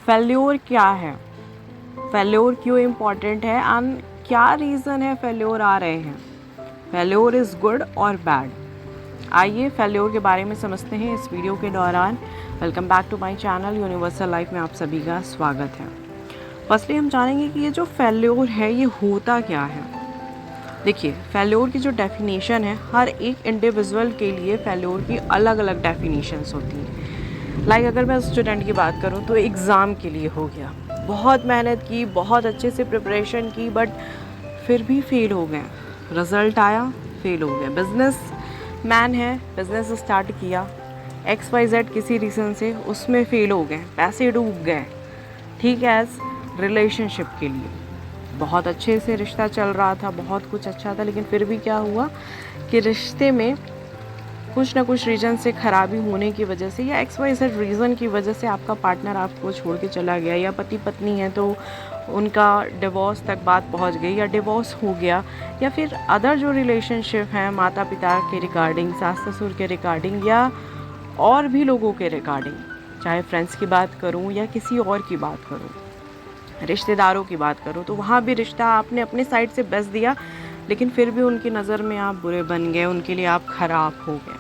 Failure क्या है, failure क्यों इम्पॉर्टेंट है एंड क्या रीज़न है फेल्योर आ रहे हैं, फेल्योर इज़ गुड और बैड। आइए फेल्योर के बारे में समझते हैं इस वीडियो के दौरान। Welcome back to my channel Universal Life में आप सभी का स्वागत है। फर्स्टली हम जानेंगे कि ये जो फेल्योर है ये होता क्या है। देखिए, फेल्योर की जो डेफिनेशन है, हर एक इंडिविजुअल के लिए फेल्योर की अलग अलग डेफिनेशंस होती हैं। लाइक अगर मैं स्टूडेंट की बात करूँ तो एग्ज़ाम के लिए हो गया, बहुत मेहनत की, बहुत अच्छे से प्रिपरेशन की, बट फिर भी फेल हो गए, रिज़ल्ट आया फेल हो गए। बिजनेस मैन है, बिजनेस स्टार्ट किया, XYZ किसी रीज़न से उसमें फेल हो गए, पैसे डूब गए। ठीक है, एज रिलेशनशिप के लिए बहुत अच्छे से रिश्ता चल रहा था, बहुत कुछ अच्छा था, लेकिन फिर भी क्या हुआ कि रिश्ते में कुछ ना कुछ रीज़न से ख़राबी होने की वजह से या XYZ रीज़न की वजह से आपका पार्टनर आपको छोड़ के चला गया, या पति पत्नी है तो उनका डिवोर्स तक बात पहुंच गई, या डिवोर्स हो गया, या फिर अदर जो रिलेशनशिप हैं माता पिता के रिगार्डिंग, सास ससुर के रिगार्डिंग, या और भी लोगों के रिगार्डिंग, चाहे फ्रेंड्स की बात करूं या किसी और की बात करूं, रिश्तेदारों की बात करूं, तो वहाँ भी रिश्ता आपने अपने साइड से बेस्ट दिया, लेकिन फिर भी उनकी नज़र में आप बुरे बन गए, उनके लिए आप ख़राब हो गए।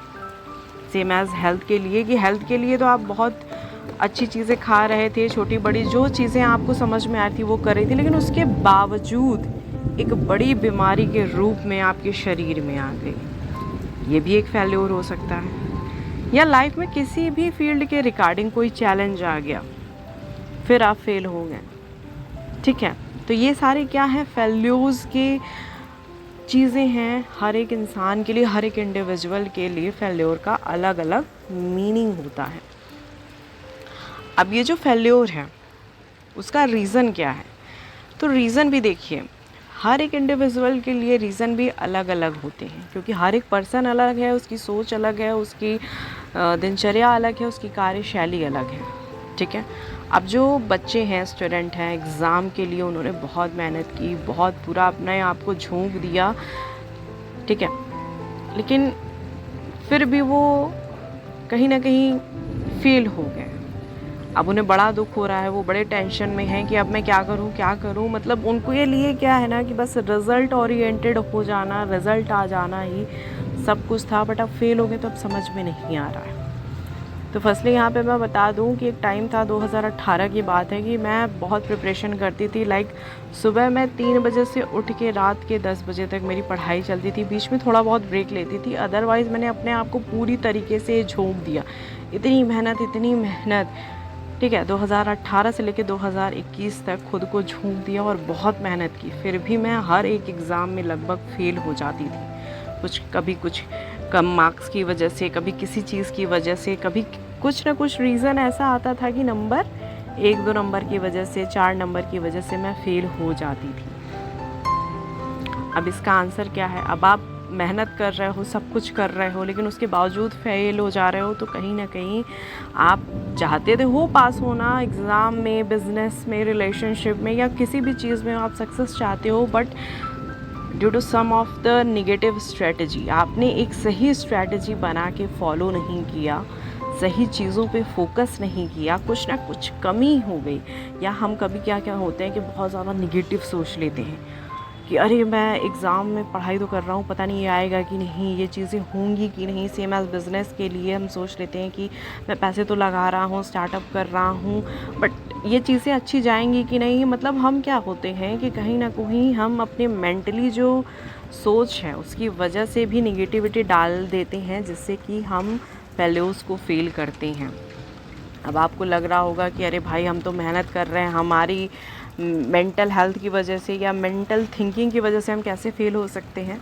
सेम एज़ हेल्थ के लिए, कि हेल्थ के लिए तो आप बहुत अच्छी चीज़ें खा रहे थे, छोटी बड़ी जो चीज़ें आपको समझ में आई थी वो कर रही थी, लेकिन उसके बावजूद एक बड़ी बीमारी के रूप में आपके शरीर में आ गई। ये भी एक फेल्योर हो सकता है। या लाइफ में किसी भी फील्ड के रिगार्डिंग कोई चैलेंज आ गया, फिर आप फेल हो गए। ठीक है, तो ये सारे क्या हैं, फेल्योर्स के चीज़ें हैं। हर एक इंसान के लिए, हर एक इंडिविजुअल के लिए फेल्योर का अलग अलग मीनिंग होता है। अब ये जो फेल्योर है उसका रीज़न क्या है, तो रीज़न भी देखिए, हर एक इंडिविजुअल के लिए रीज़न भी अलग अलग होते हैं, क्योंकि हर एक पर्सन अलग है, उसकी सोच अलग है, उसकी दिनचर्या अलग है, उसकी कार्यशैली अलग है। ठीक है, अब जो बच्चे हैं, स्टूडेंट हैं, एग्ज़ाम के लिए उन्होंने बहुत मेहनत की, बहुत पूरा अपने आप को झोंक दिया, ठीक है, लेकिन फिर भी वो कहीं ना कहीं फेल हो गए। अब उन्हें बड़ा दुख हो रहा है, वो बड़े टेंशन में हैं कि अब मैं क्या करूं, मतलब उनको ये लिए क्या है ना कि बस रिज़ल्ट ओरिएंटेड हो जाना, रिज़ल्ट आ जाना ही सब कुछ था, बट अब फेल हो गए तो अब समझ में नहीं आ रहा है। तो फर्स्टली यहाँ पे मैं बता दूँ कि एक टाइम था, 2018 की बात है, कि मैं बहुत प्रिपरेशन करती थी। लाइक सुबह मैं 3 बजे से उठ के रात के 10 बजे तक मेरी पढ़ाई चलती थी, बीच में थोड़ा बहुत ब्रेक लेती थी, अदरवाइज़ मैंने अपने आप को पूरी तरीके से झोंक दिया। इतनी मेहनत, ठीक है, 2018 से लेकर 2021 तक खुद को झोंक दिया और बहुत मेहनत की, फिर भी मैं हर एक एग्ज़ाम में लगभग फ़ेल हो जाती थी। कभी कुछ कम मार्क्स की वजह से, कभी किसी चीज़ की वजह से, कभी कुछ ना कुछ रीज़न ऐसा आता था कि नंबर 1-2 नंबर की वजह से, 4 नंबर की वजह से मैं फ़ेल हो जाती थी। अब इसका आंसर क्या है, अब आप मेहनत कर रहे हो, सब कुछ कर रहे हो, लेकिन उसके बावजूद फेल हो जा रहे हो, तो कहीं ना कहीं आप चाहते थे हो पास होना एग्ज़ाम में, बिज़नेस में, रिलेशनशिप में, या किसी भी चीज़ में आप सक्सेस चाहते हो, but due to some of the negative strategy, आपने एक सही स्ट्रेटजी बना के फॉलो नहीं किया, सही चीज़ों पे फोकस नहीं किया, कुछ ना कुछ कमी हो गई। या हम कभी क्या क्या होते हैं कि बहुत ज़्यादा निगेटिव सोच लेते हैं कि अरे मैं एग्ज़ाम में पढ़ाई तो कर रहा हूँ, पता नहीं ये आएगा कि नहीं, ये चीज़ें होंगी कि नहीं। सेम एज़ बिज़नेस के लिए हम सोच लेते हैं कि मैं पैसे तो लगा रहा हूँ, स्टार्टअप कर रहा हूँ, बट ये चीज़ें अच्छी जाएंगी कि नहीं। मतलब हम क्या होते हैं कि कहीं ना कहीं हम अपने मेंटली जो सोच है उसकी वजह से भी निगेटिविटी डाल देते हैं, जिससे कि हम फेल्योर्स को फेल करते हैं। अब आपको लग रहा होगा कि अरे भाई हम तो मेहनत कर रहे हैं, हमारी मेंटल हेल्थ की वजह से या मेंटल थिंकिंग की वजह से हम कैसे फेल हो सकते हैं।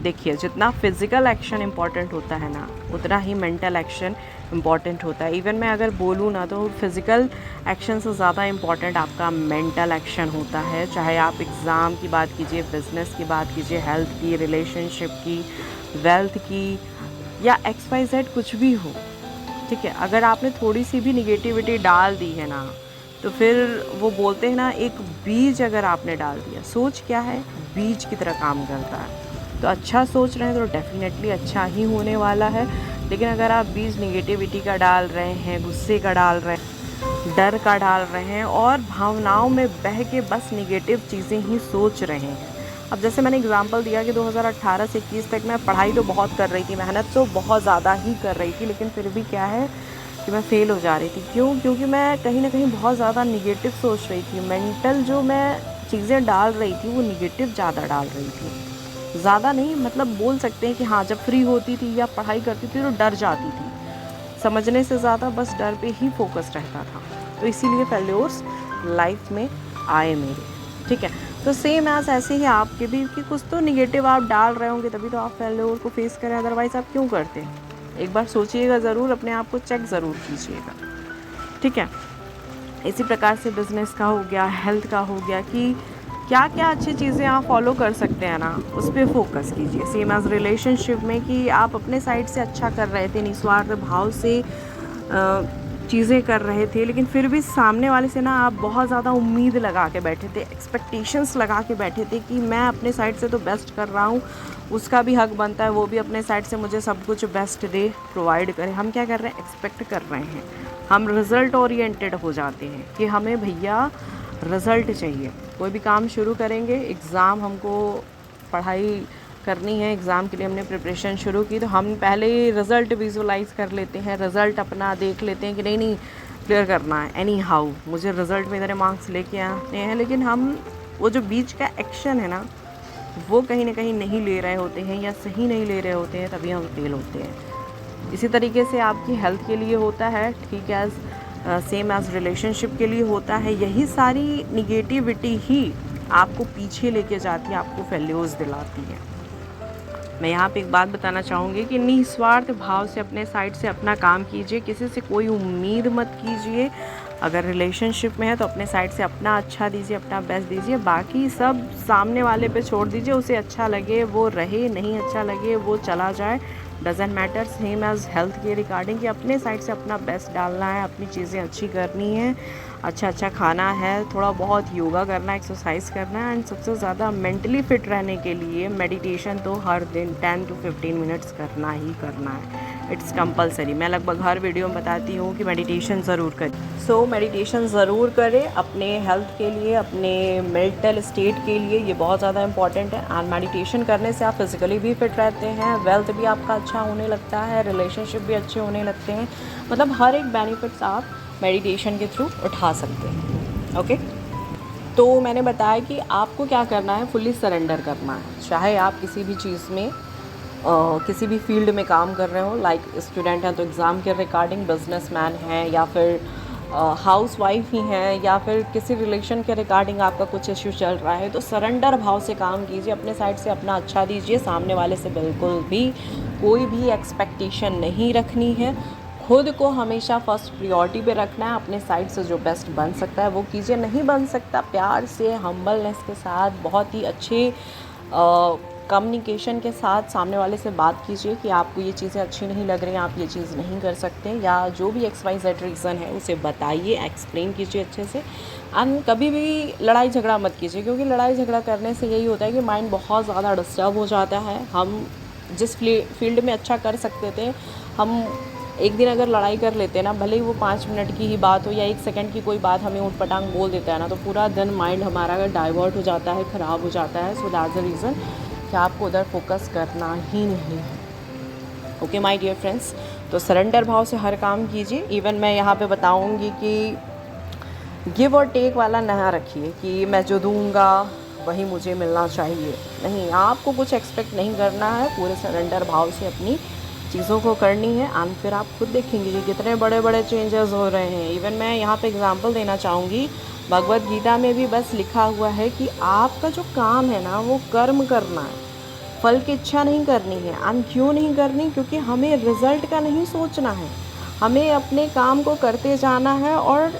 देखिए, जितना फिज़िकल एक्शन इम्पॉर्टेंट होता है ना, उतना ही मेंटल एक्शन इम्पॉर्टेंट होता है। इवन मैं अगर बोलूँ ना, तो फिज़िकल एक्शन से ज़्यादा इम्पॉर्टेंट आपका मेंटल एक्शन होता है। चाहे आप एग्ज़ाम की बात कीजिए, बिज़नेस की बात कीजिए, हेल्थ की, रिलेशनशिप की, वेल्थ की, या XYZ कुछ भी हो। ठीक है, अगर आपने थोड़ी सी भी निगेटिविटी डाल दी है ना, तो फिर वो बोलते हैं ना, एक बीज अगर आपने डाल दिया, सोच क्या है, बीज की तरह काम करता है। तो अच्छा सोच रहे हैं तो डेफिनेटली अच्छा ही होने वाला है, लेकिन अगर आप बीज निगेटिविटी का डाल रहे हैं, गुस्से का डाल रहे हैं, डर का डाल रहे हैं और भावनाओं में बह के बस निगेटिव चीज़ें ही सोच रहे हैं। अब जैसे मैंने एग्जांपल दिया कि 2018 से 21 तक मैं पढ़ाई तो बहुत कर रही थी, मेहनत तो बहुत ज़्यादा ही कर रही थी, लेकिन फिर भी क्या है कि मैं फ़ेल हो जा रही थी। क्यों? क्योंकि मैं कहीं ना कहीं बहुत ज़्यादा निगेटिव सोच रही थी। मेंटल जो मैं चीज़ें डाल रही थी वो निगेटिव ज़्यादा डाल रही थी। ज़्यादा नहीं, मतलब बोल सकते हैं कि हाँ, जब फ्री होती थी या पढ़ाई करती थी तो डर जाती थी। समझने से ज़्यादा बस डर पे ही फोकस रहता था, तो इसीलिए फेल्योर्स लाइफ में आए मेरे। ठीक है, तो सेम एज ऐसे ही आपके भी कि कुछ तो निगेटिव आप डाल रहे होंगे तभी तो आप फेल्योर को फेस करें, अदरवाइज़ आप क्यों करते? एक बार सोचिएगा ज़रूर, अपने आप को चेक ज़रूर कीजिएगा। ठीक है, इसी प्रकार से बिज़नेस का हो गया, हेल्थ का हो गया कि क्या क्या अच्छी चीज़ें आप फॉलो कर सकते हैं ना, उस पर फोकस कीजिए। सेम एज रिलेशनशिप में कि आप अपने साइड से अच्छा कर रहे थे, निस्वार्थ भाव से चीज़ें कर रहे थे, लेकिन फिर भी सामने वाले से ना आप बहुत ज़्यादा उम्मीद लगा के बैठे थे, एक्सपेक्टेशंस लगा के बैठे थे कि मैं अपने साइड से तो बेस्ट कर रहा हूँ, उसका भी हक बनता है वो भी अपने साइड से मुझे सब कुछ बेस्ट दे, प्रोवाइड करे। हम क्या कर रहे हैं? एक्सपेक्ट कर रहे हैं। हम रिज़ल्ट ओरिएंटेड हो जाते हैं कि हमें भैया रिज़ल्ट चाहिए। कोई भी काम शुरू करेंगे, एग्ज़ाम हमको पढ़ाई करनी है, एग्ज़ाम के लिए हमने प्रिपरेशन शुरू की, तो हम पहले ही रिज़ल्ट विजुलाइज़ कर लेते हैं, रिज़ल्ट अपना देख लेते हैं कि नहीं नहीं क्लियर करना है, एनी हाउ मुझे रिज़ल्ट में इतने मार्क्स लेके आने हैं। लेकिन हम वो जो बीच का एक्शन है ना, वो कहीं ना कहीं नहीं ले रहे होते हैं या सही नहीं ले रहे होते हैं, तभी हम फेल होते हैं। इसी तरीके से आपकी हेल्थ के लिए होता है, ठीक है, सेम एज रिलेशनशिप के लिए होता है। यही सारी निगेटिविटी ही आपको पीछे लेके जाती है, आपको फेल्योर्स दिलाती है। मैं यहाँ पे एक बात बताना चाहूँगी कि निस्वार्थ भाव से अपने साइड से अपना काम कीजिए, किसी से कोई उम्मीद मत कीजिए। अगर रिलेशनशिप में है तो अपने साइड से अपना अच्छा दीजिए, अपना बेस्ट दीजिए, बाकी सब सामने वाले पे छोड़ दीजिए। उसे अच्छा लगे वो रहे, नहीं अच्छा लगे वो चला जाए, doesn't matter. Same as health के रिगार्डिंग कि अपने साइड से अपना बेस्ट डालना है, अपनी चीज़ें अच्छी करनी है, अच्छा खाना है, थोड़ा बहुत योगा करना है, एक्सरसाइज करना है, एंड सबसे ज़्यादा मेंटली फिट रहने के लिए मेडिटेशन तो हर दिन 10 to 15 मिनट्स करना ही करना है। It's compulsory. मैं लगभग हर वीडियो में बताती हूँ कि मेडिटेशन ज़रूर करें। सो मेडिटेशन ज़रूर करें अपने हेल्थ के लिए, अपने मेंटल स्टेट के लिए, ये बहुत ज़्यादा इंपॉर्टेंट है। एंड मेडिटेशन करने से आप फिज़िकली भी फिट रहते हैं, वेल्थ भी आपका अच्छा होने लगता है, रिलेशनशिप भी अच्छे होने लगते हैं, मतलब हर एक बेनिफिट्स आप मेडिटेशन के थ्रू उठा सकते हैं। ओके, तो मैंने बताया कि आपको क्या करना है, फुल्ली सरेंडर करना है। चाहे आप किसी भी चीज़ में किसी भी फील्ड में काम कर रहे हो, लाइक स्टूडेंट हैं तो एग्ज़ाम के रिगार्डिंग, बिजनेसमैन हैं, या फिर हाउस वाइफ ही हैं, या फिर किसी रिलेशन के रिगार्डिंग आपका कुछ इश्यू चल रहा है, तो सरेंडर भाव से काम कीजिए, अपने साइड से अपना अच्छा दीजिए। सामने वाले से बिल्कुल भी कोई भी एक्सपेक्टेशन नहीं रखनी है। खुद को हमेशा फर्स्ट प्रायोरिटी पे रखना है। अपने साइड से जो बेस्ट बन सकता है वो कीजिए, नहीं बन सकता प्यार से, हम्बलनेस के साथ, बहुत ही अच्छे कम्युनिकेशन के साथ सामने वाले से बात कीजिए कि आपको ये चीज़ें अच्छी नहीं लग रही हैं, आप ये चीज़ नहीं कर सकते, या जो भी XYZ रीज़न है उसे बताइए, एक्सप्लेन कीजिए अच्छे से। एंड कभी भी लड़ाई झगड़ा मत कीजिए, क्योंकि लड़ाई झगड़ा करने से यही होता है कि माइंड बहुत ज़्यादा डिस्टर्ब हो जाता है। हम जिस फील्ड में अच्छा कर सकते थे, हम एक दिन अगर लड़ाई कर लेते हैं ना, भले ही वो 5 मिनट की ही बात हो या 1 सेकंड की कोई बात हमें ऊटपटांग बोल देता है ना, तो पूरा दिन माइंड हमारा डाइवर्ट हो जाता है, ख़राब हो जाता है। सो दैट्स द रीज़न कि आपको उधर फोकस करना ही नहीं है। ओके माय डियर फ्रेंड्स, तो सरेंडर भाव से हर काम कीजिए। इवन मैं यहाँ पे बताऊँगी कि गिव और टेक वाला ना रखिए कि मैं जो दूँगा वही मुझे मिलना चाहिए। नहीं, आपको कुछ एक्सपेक्ट नहीं करना है, पूरे सरेंडर भाव से अपनी चीज़ों को करनी है। एंड फिर आप खुद देखेंगे कि कितने बड़े बड़े चेंजेस हो रहे हैं। इवन मैं यहाँ पे एग्जांपल देना चाहूँगी, भगवत गीता में भी बस लिखा हुआ है कि आपका जो काम है ना, वो कर्म करना है, फल की इच्छा नहीं करनी है। एंड क्यों नहीं करनी? क्योंकि हमें रिज़ल्ट का नहीं सोचना है, हमें अपने काम को करते जाना है। और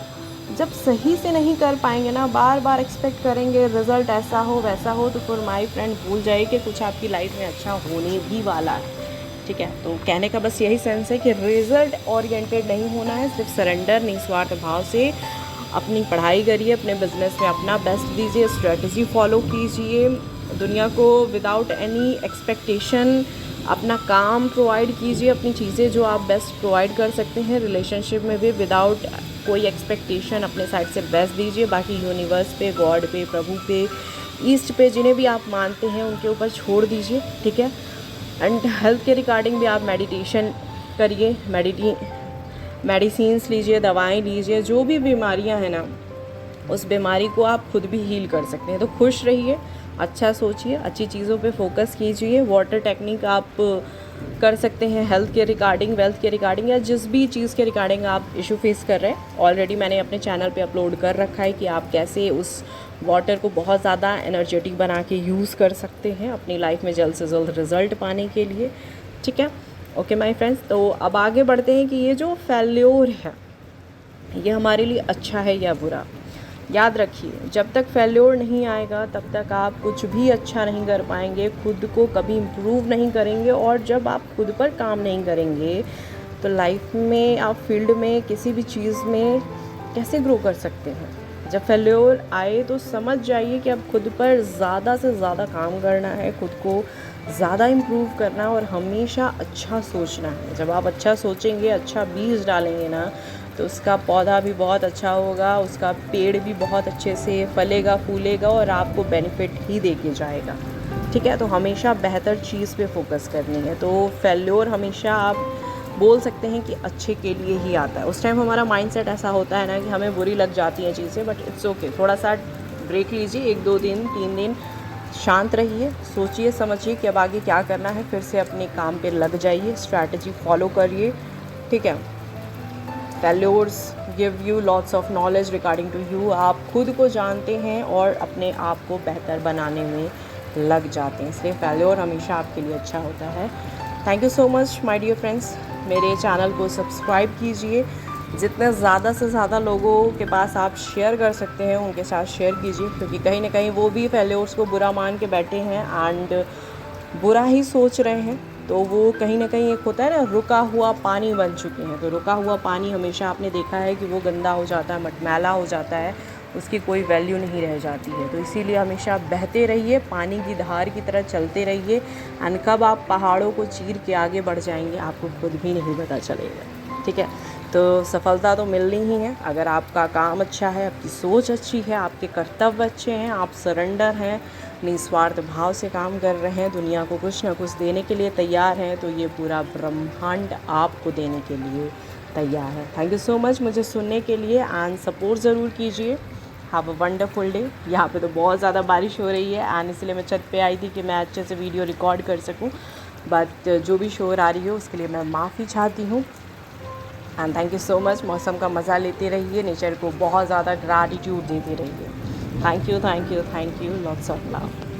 जब सही से नहीं कर पाएंगे ना, बार बार एक्सपेक्ट करेंगे रिज़ल्ट ऐसा हो वैसा हो, तो फिर माय फ्रेंड भूल जाइए कि कुछ आपकी लाइफ में अच्छा होने भी वाला है। ठीक है, तो कहने का बस यही सेंस है कि रिज़ल्ट ओरिएंटेड नहीं होना है, सिर्फ सरेंडर, निस्वार्थ भाव से अपनी पढ़ाई करिए, अपने बिजनेस में अपना बेस्ट दीजिए, स्ट्रेटजी फॉलो कीजिए, दुनिया को विदाउट एनी एक्सपेक्टेशन अपना काम प्रोवाइड कीजिए, अपनी चीज़ें जो आप बेस्ट प्रोवाइड कर सकते हैं। रिलेशनशिप में भी विदाउट कोई एक्सपेक्टेशन अपने साइड से बेस्ट दीजिए, बाकी यूनिवर्स पे, गॉड पे, प्रभु पे, ईस्ट पे, जिन्हें भी आप मानते हैं उनके ऊपर छोड़ दीजिए, ठीक है। एंड हेल्थ के रिगार्डिंग भी आप मेडिटेशन करिए, मेडिसिन्स लीजिए, दवाएं लीजिए। जो भी बीमारियां हैं ना, उस बीमारी को आप खुद भी हील कर सकते हैं। तो खुश रहिए, अच्छा सोचिए, अच्छी चीज़ों पे फोकस कीजिए। वाटर टेक्निक आप कर सकते हैं हेल्थ के रिगार्डिंग, वेल्थ के रिगार्डिंग, या जिस भी चीज़ के रिगार्डिंग आप इशू फेस कर रहे हैं। ऑलरेडी मैंने अपने चैनल पे अपलोड कर रखा है कि आप कैसे उस वाटर को बहुत ज़्यादा एनर्जेटिक बना के यूज़ कर सकते हैं अपनी लाइफ में जल्द से जल्द रिज़ल्ट पाने के लिए, ठीक है। ओके माय फ्रेंड्स, तो अब आगे बढ़ते हैं कि ये जो फेल्योर है ये हमारे लिए अच्छा है या बुरा। याद रखिए, जब तक फेल्योर नहीं आएगा तब तक आप कुछ भी अच्छा नहीं कर पाएंगे, खुद को कभी इम्प्रूव नहीं करेंगे। और जब आप खुद पर काम नहीं करेंगे तो लाइफ में, आप फील्ड में, किसी भी चीज़ में कैसे ग्रो कर सकते हैं। जब फेल्योर आए तो समझ जाइए कि अब खुद पर ज़्यादा से ज़्यादा काम करना है, खुद को ज़्यादा इम्प्रूव करना है और हमेशा अच्छा सोचना है। जब आप अच्छा सोचेंगे, अच्छा बीज डालेंगे ना, तो उसका पौधा भी बहुत अच्छा होगा, उसका पेड़ भी बहुत अच्छे से फलेगा, फूलेगा और आपको बेनिफिट ही दे के जाएगा, ठीक है। तो हमेशा बेहतर चीज़ पे फोकस करनी है। तो फेल्योर हमेशा आप बोल सकते हैं कि अच्छे के लिए ही आता है। उस टाइम हमारा माइंडसेट ऐसा होता है ना कि हमें बुरी लग जाती हैं चीज़ें, बट इट्स ओके। थोड़ा सा ब्रेक लीजिए, 1-2 दिन, 3 दिन शांत रहिए, सोचिए समझिए कि अब आगे क्या करना है, फिर से अपने काम पे लग जाइए, स्ट्रैटेजी फॉलो करिए, ठीक है। Failures give you lots of knowledge regarding to you. आप खुद को जानते हैं और अपने आप को बेहतर बनाने में लग जाते हैं, इसलिए फेल्योर हमेशा आपके लिए अच्छा होता है। Thank you so much my dear friends. मेरे चैनल को सब्सक्राइब कीजिए, जितने ज़्यादा से ज़्यादा लोगों के पास आप शेयर कर सकते हैं उनके साथ शेयर कीजिए, क्योंकि कहीं ना कहीं वो भी फेल्योर्स को बुरा मान के बैठे हैं एंड बुरा ही सोच रहे हैं। तो वो कहीं ना कहीं एक होता है ना, रुका हुआ पानी बन चुके हैं। तो रुका हुआ पानी हमेशा आपने देखा है कि वो गंदा हो जाता है, मटमैला हो जाता है, उसकी कोई वैल्यू नहीं रह जाती है। तो इसीलिए हमेशा बहते रहिए, पानी की धार की तरह चलते रहिए। एंड कब आप पहाड़ों को चीर के आगे बढ़ जाएंगे आपको खुद भी नहीं पता चलेगा, ठीक है। तो सफलता तो मिलनी ही है अगर आपका काम अच्छा है, आपकी सोच अच्छी है, आपके कर्तव्य अच्छे हैं, आप सरेंडर हैं, निस्वार्थ भाव से काम कर रहे हैं, दुनिया को कुछ ना कुछ देने के लिए तैयार हैं, तो ये पूरा ब्रह्मांड आपको देने के लिए तैयार है। थैंक यू सो मच मुझे सुनने के लिए एंड सपोर्ट ज़रूर कीजिए। Have a wonderful day. यहाँ पे तो बहुत ज़्यादा बारिश हो रही है एंड इसलिए मैं छत पे आई थी कि मैं अच्छे से वीडियो रिकॉर्ड कर सकूँ, बट जो भी शोर आ रही है उसके लिए मैं माफ़ी चाहती हूँ। And thank you so much. मौसम का मज़ा लेते रहिए, नेचर को बहुत ज़्यादा ग्रैटिट्यूड देते रहिए। Thank you, thank you, thank you, lots of love.